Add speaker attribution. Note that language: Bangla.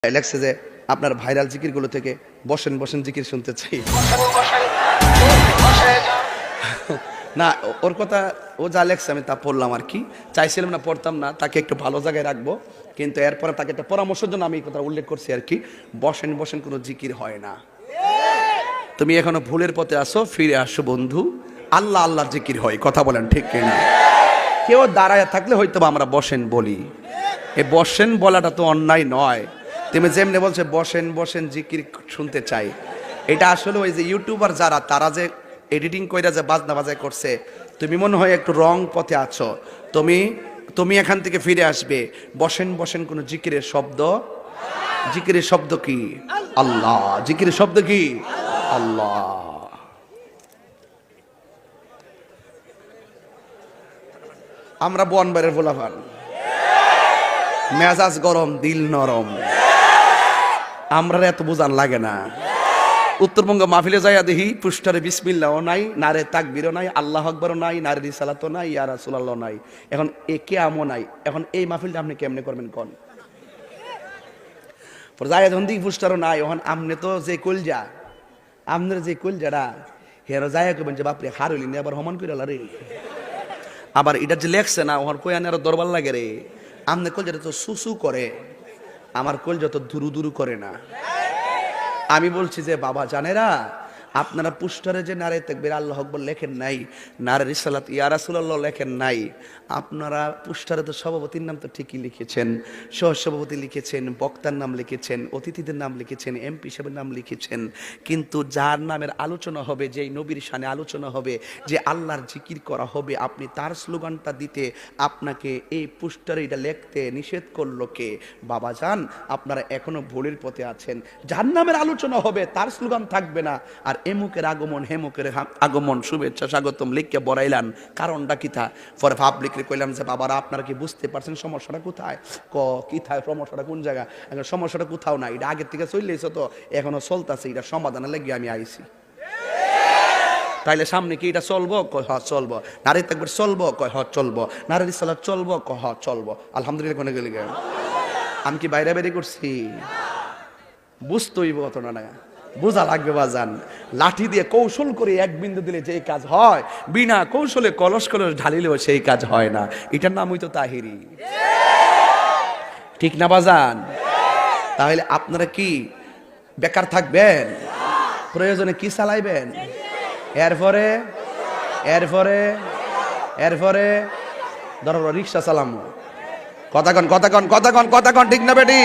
Speaker 1: লেখছে যে আপনার ভাইরাল জিকিরগুলো থেকে বসেন বসেন জিকির শুনতে চাই। না, ওর কথা ও যা লেখছে আমি তা পড়লাম আর কি। চাইছিলাম না, পড়তাম না, তাকে একটু ভালো জায়গায় রাখবো, কিন্তু এরপরে তাকে একটা পরামর্শের জন্য আমি এই কথা উল্লেখ করছি আর কি। বসেন বসেন কোনো জিকির হয় না। তুমি এখনো ভুলের পথে আসো, ফিরে আসো বন্ধু। আল্লাহ আল্লাহর জিকির হয়, কথা বলেন ঠিক কিনা? কেউ দাঁড়ায় থাকলে হয়তো আমরা বসেন বলি, এ বসেন বলাটা তো অন্যায় নয়। তুমি যেমনি বলছে বসেন বসেন জিকির শুনতে চাই, এটা আসলে ওই যে ইউটিউবার যারা, তারা যে এডিটিং কইরা যে বাজনা বাজায় করছে, তুমি মনে হয় একটু রং পথে আছো। তুমি এখান থেকে ফিরে আসবে। বসেন বসেন কোন জিকিরের শব্দ, জিকিরের শব্দ কি? আল্লাহ। জিকিরের শব্দ কি? আল্লাহ। আমরা বনবারের ভোলাভান, মেজাজ গরম দিল নরম, আমরা এত বোঝান লাগে না। উত্তরবঙ্গ মাহফিলে যাইয়া দেখি পুস্টারে বিসমিল্লাহও নাই, নারে তাকবীরও নাই, আল্লাহু আকবারও নাই, নারে রিসালাতও নাই, ইয়া রাসূলুল্লাহ নাই। এখন এ কিয়ামও নাই। এখন এই মাহফিলটা আপনি কেমনে করবেন কোন? পর যাইয়া যখন দেখি পুস্টারও নাই, এখন আমনে তো যে কলজা, আমনের যে কলজাটা হেরো যাইয়া কইবেন যে বাপরে হারুলি নি আবার হমান কইরা রে। আবার এটা যে লেখছে না, ওর কই আনে আরো দরবার লাগে রে। আমনে কলজাটা তো সুসু করে, আমার কলজা তো দুরু দুরু করে না। আমি বলছি যে বাবা জানেরা, আপনারা পুস্টারে যে নারে তাকবীর আল্লাহু আকবার লেখেন নাই, নারে রিসালাত ইয়া রাসূলুল্লাহ লেখেন নাই, আপনারা পুস্টারে তো সভাপতির নাম তো ঠিকই লিখেছেন, সহ সভাপতি লিখেছেন, বক্তার নাম লিখেছেন, অতিথিদের নাম লিখেছেন, এমপি সাহেবের নাম লিখেছেন, কিন্তু যার নামের আলোচনা হবে, যেই নবীর শানে আলোচনা হবে, যে আল্লাহর জিকির করা হবে, আপনি তার স্লোগানটা দিতে আপনাকে এই পুস্টারে এটা লিখতে নিষেধ করলো কে? বাবা জান, আপনারা এখনো ভুলের পথে আছেন। যার নামের আলোচনা হবে তার স্লোগান থাকবে না, আর এমুকের আগমন হেমুকের আগমন শুভেচ্ছা স্বাগতম লিখকে বড়াইলান, কারণটা কি? থা পরে পাবলিকরে কইলাম যে বাবারা আপনারা কি বুঝতে পারছেন সমস্যাটা কোথায়? কি থায় সমস্যাটা কোন জায়গা? এখন সমস্যাটা কোথাও নাই, এটা আগের থেকে চললেছে, তো এখনো চলতেছে, এটা সমাধানে লেগে আমি আইছি। তাইলে সামনে কি এটা চলবো? কয় হ চলবো। নারী তাকবীর চলবো? কয় হ চলবো। নারী রিসালাত চলবো? কয় হ চলবো। আলহামদুলিল্লাহ কোনে গেলি গে? আমি কি বাইরে বাইরে করছি? বুঝতেই ঘটনা না, বোঝা লাগবে বাজান। লাঠি দিয়ে কৌশল করে এক বিন্দু দিলে যে কাজ হয়, বিনা কৌশলে কলস কলস ঢালিলেও সেই কাজ হয় না। এটার নাম হইতো তাহিরি, ঠিক না বাজান? তাহলে আপনারা কি বেকার থাকবেন? প্রয়োজনে কি চালাইবেন? এরপরে এরপরে এরপরে ধরো রিক্সা চালামো। কথা কন কথা কন কথা কন কথা কন, ঠিক না বেটি?